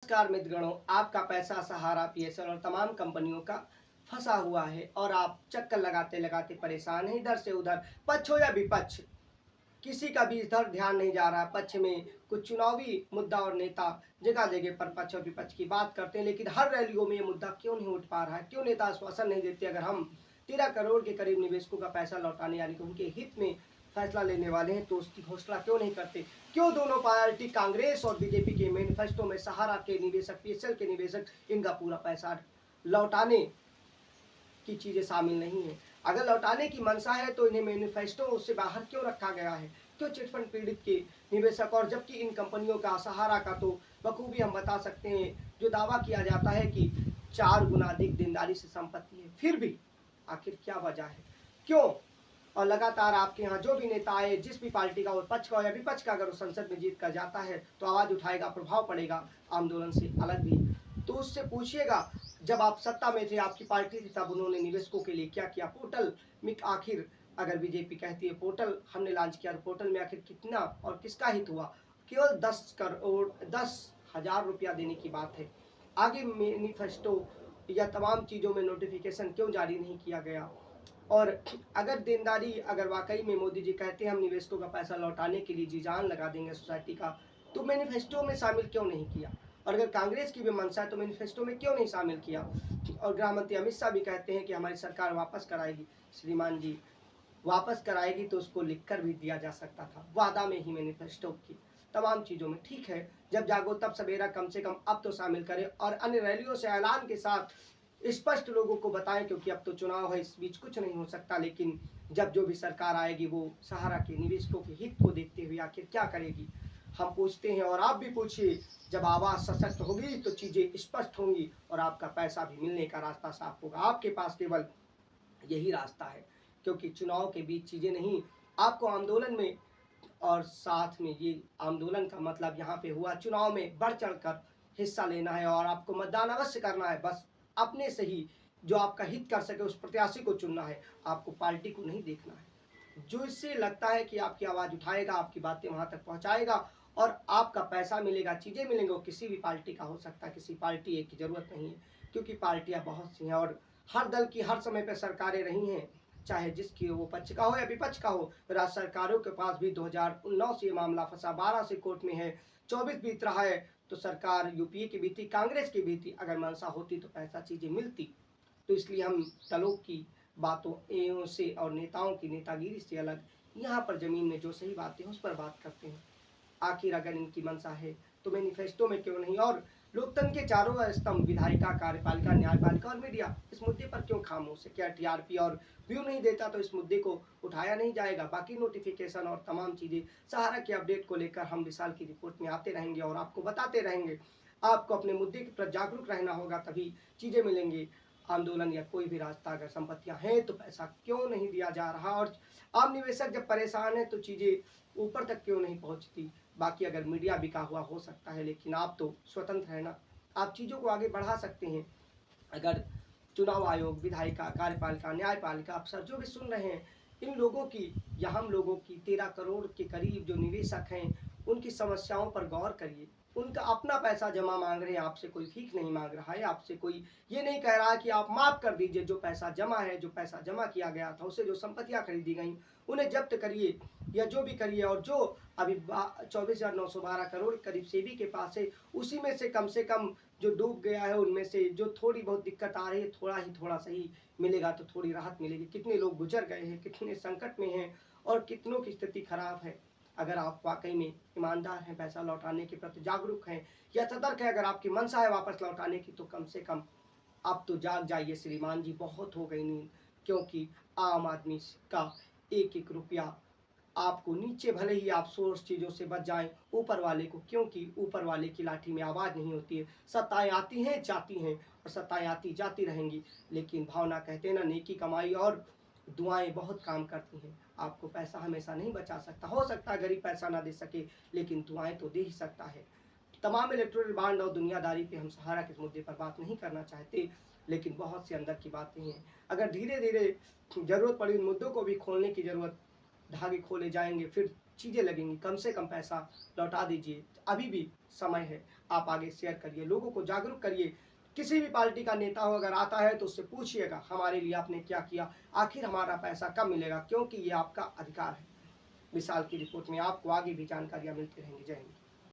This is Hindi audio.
नमस्कार मित्रगणों, आपका पैसा सहारा पीएसएल और तमाम कंपनियों का फंसा हुआ है और आप चक्कर लगाते लगाते परेशान हैं। इधर से उधर, पक्ष हो या विपक्ष, किसी का भी इधर ध्यान नहीं जा रहा। पक्ष में कुछ चुनावी मुद्दा और नेता जगह जगह पर पक्ष और विपक्ष की बात करते हैं, लेकिन हर रैलियों में ये मुद्दा क्यों नहीं उठ पा रहा है? क्यों नेता आश्वासन नहीं देते? अगर हम 13 करोड़ के करीब निवेशकों का पैसा लौटाने यानी कि उनके हित में फैसला लेने वाले हैं, तो उसकी घोषणा क्यों नहीं करते? क्यों दोनों पार्टी कांग्रेस और बीजेपी के मैनिफेस्टो में सहारा के निवेशक, पीएसएल के निवेशक, इनका पूरा पैसा लौटाने की चीजें शामिल नहीं है? अगर लौटाने की मंशा है तो इन्हें मैनिफेस्टो से बाहर क्यों रखा गया है? क्यों चिटफंड पीड़ित के निवेशक, और जबकि इन कंपनियों का सहारा का तो बखूबी हम बता सकते हैं, जो दावा किया जाता है कि 4 गुना अधिक देनदारी से संपत्ति है, फिर भी आखिर क्या वजह है? क्यों? और लगातार आपके यहाँ जो भी नेता आए, जिस भी पार्टी का हो, पक्ष का हो या विपक्ष का, अगर वो संसद में जीत कर जाता है तो आवाज उठाएगा, प्रभाव पड़ेगा आंदोलन से अलग भी। तो उससे पूछिएगा, जब आप सत्ता में थे, आपकी पार्टी थी, तब उन्होंने निवेशकों के लिए क्या किया? पोर्टल में आखिर, अगर बीजेपी कहती है पोर्टल हमने लॉन्च किया, तो पोर्टल में आखिर कितना और किसका हित हुआ? केवल 10,000 रुपया देने की बात है। आगे मैनिफेस्टो या तमाम चीज़ों में नोटिफिकेशन क्यों जारी नहीं किया गया? और अगर देनदारी, अगर वाकई में मोदी जी कहते हैं हम निवेशकों का पैसा लौटाने के लिए जी जान लगा देंगे सोसाइटी का, तो मैनिफेस्टो में शामिल क्यों नहीं किया? और अगर कांग्रेस की भी मंशा है तो मैनिफेस्टो में क्यों नहीं शामिल किया? और गृह मंत्री अमित शाह भी कहते हैं कि हमारी सरकार वापस कराएगी। श्रीमान जी, वापस कराएगी तो उसको लिखकर भी दिया जा सकता था, वादा में ही मैनिफेस्टो की तमाम चीज़ों में। ठीक है, जब जागो तब सवेरा, कम से कम अब तो शामिल करें और अन्य रैलियों से ऐलान के साथ स्पष्ट लोगों को बताएं, क्योंकि अब तो चुनाव है, इस बीच कुछ नहीं हो सकता। लेकिन जब जो भी सरकार आएगी वो सहारा के निवेशकों के हित को देखते हुए आखिर क्या करेगी, हम पूछते हैं। और आप भी पूछिए, जब आवाज़ सशक्त होगी तो चीज़ें स्पष्ट होंगी और आपका पैसा भी मिलने का रास्ता साफ होगा। आपके पास केवल यही रास्ता है, क्योंकि चुनाव के बीच चीज़ें नहीं, आपको आंदोलन में, और साथ में ये आंदोलन का मतलब यहाँ पे हुआ चुनाव में बढ़ चढ़कर हिस्सा लेना है और आपको मतदान अवश्य करना है। बस अपने से ही जो आपका हित कर सके उस प्रत्याशी को चुनना है, आपको पार्टी को नहीं देखना है। जो इससे लगता है कि आपकी आवाज़ उठाएगा, आपकी बातें वहाँ तक पहुँचाएगा और आपका पैसा मिलेगा, चीज़ें मिलेंगे, वो किसी भी पार्टी का हो सकता है। किसी पार्टी एक की ज़रूरत नहीं है, क्योंकि पार्टियाँ बहुत सी हैं और हर दल की हर समय पर सरकारें रही हैं, चाहे जिसकी वो पक्ष का हो या विपक्ष का हो। राज्य सरकारों के पास भी 2019 से ये मामला फंसा, 12 से कोर्ट में है, 24 बीत रहा है, तो सरकार यूपीए की भी थी, कांग्रेस की भी थी। अगर मंशा होती तो पैसा चीज़ें मिलती। तो इसलिए हम दलों की बातों से और नेताओं की नेतागिरी से अलग यहाँ पर ज़मीन में जो सही बातें हैं उस पर बात करते हैं। आखिर अगर इनकी मंशा है तो मैनिफेस्टो में क्यों नहीं? और लोकतंत्र के चारों स्तंभ, विधायिका, कार्यपालिका, न्यायपालिका और मीडिया, इस मुद्दे पर क्यों खामोश है? क्या टीआरपी और व्यू नहीं देता तो इस मुद्दे को उठाया नहीं जाएगा? बाकी नोटिफिकेशन और तमाम चीज़ें, सहारा के अपडेट को लेकर हम विशाल की रिपोर्ट में आते रहेंगे और आपको बताते रहेंगे। आपको अपने मुद्दे के प्रति जागरूक रहना होगा, तभी चीज़ें मिलेंगी। आंदोलन या कोई भी रास्ता, अगर संपत्तियां हैं तो पैसा क्यों नहीं दिया जा रहा? और आम निवेशक जब परेशान है तो चीज़ें ऊपर तक क्यों नहीं पहुंचती? बाकी अगर मीडिया बिका हुआ हो सकता है, लेकिन आप तो स्वतंत्र है ना, आप चीज़ों को आगे बढ़ा सकते हैं। अगर चुनाव आयोग, विधायिका, कार्यपालिका, न्यायपालिका अफसर जो भी सुन रहे हैं, इन लोगों की या हम लोगों की 13 करोड़ के करीब जो निवेशक हैं, उनकी समस्याओं पर गौर करिए। उनका अपना पैसा जमा मांग रहे हैं, आपसे कोई भीख नहीं मांग रहा है, आपसे कोई ये नहीं कह रहा कि आप माफ़ कर दीजिए। जो पैसा जमा है, जो पैसा जमा किया गया था, उससे जो संपत्तियां खरीदी गई उन्हें जब्त करिए या जो भी करिए। और जो अभी 24,912 करोड़ करीब सेबी के पास है, उसी में से कम जो डूब गया है, उनमें से जो थोड़ी बहुत दिक्कत आ रही है, थोड़ा सही मिलेगा तो थोड़ी राहत मिलेगी। कितने लोग गुजर गए हैं, कितने संकट में हैं और कितनों की स्थिति खराब है। अगर आप वाकई में ईमानदार हैं, पैसा लौटाने के प्रति जागरूक हैं या सतर्क है, अगर आपकी मंशा है वापस लौटाने की, तो कम से कम अब तो जाग जाइए श्रीमान जी, बहुत हो गई नींद। क्योंकि आम आदमी का एक एक रुपया आपको नीचे, भले ही आप सोर्स चीज़ों से बच जाएं, ऊपर वाले को, क्योंकि ऊपर वाले की लाठी में आवाज़ नहीं होती है। सत्ताएं आती हैं, जाती हैं और सत्ताएं आती जाती रहेंगी, लेकिन भावना कहते हैं ना, नेकी, कमाई और दुआएं बहुत काम करती हैं। आपको पैसा हमेशा नहीं बचा सकता, हो सकता है गरीब पैसा ना दे सके, लेकिन दुआएं तो दे ही सकता है। तमाम इलेक्टोरल बांड और दुनियादारी पे हम सहारा के मुद्दे पर बात नहीं करना चाहते, लेकिन बहुत सी अंदर की बातें हैं। अगर धीरे धीरे ज़रूरत पड़ी उन मुद्दों को भी खोलने की ज़रूरत, धागे खोले जाएंगे, फिर चीज़ें लगेंगी, कम से कम पैसा लौटा दीजिए। अभी भी समय है, आप आगे शेयर करिए, लोगों को जागरूक करिए। किसी भी पार्टी का नेता हो अगर आता है तो उससे पूछिएगा हमारे लिए आपने क्या किया, आखिर हमारा पैसा कब मिलेगा, क्योंकि ये आपका अधिकार है। विशाल की रिपोर्ट में आपको आगे भी जानकारियाँ मिलती रहेंगी। जय हिंद।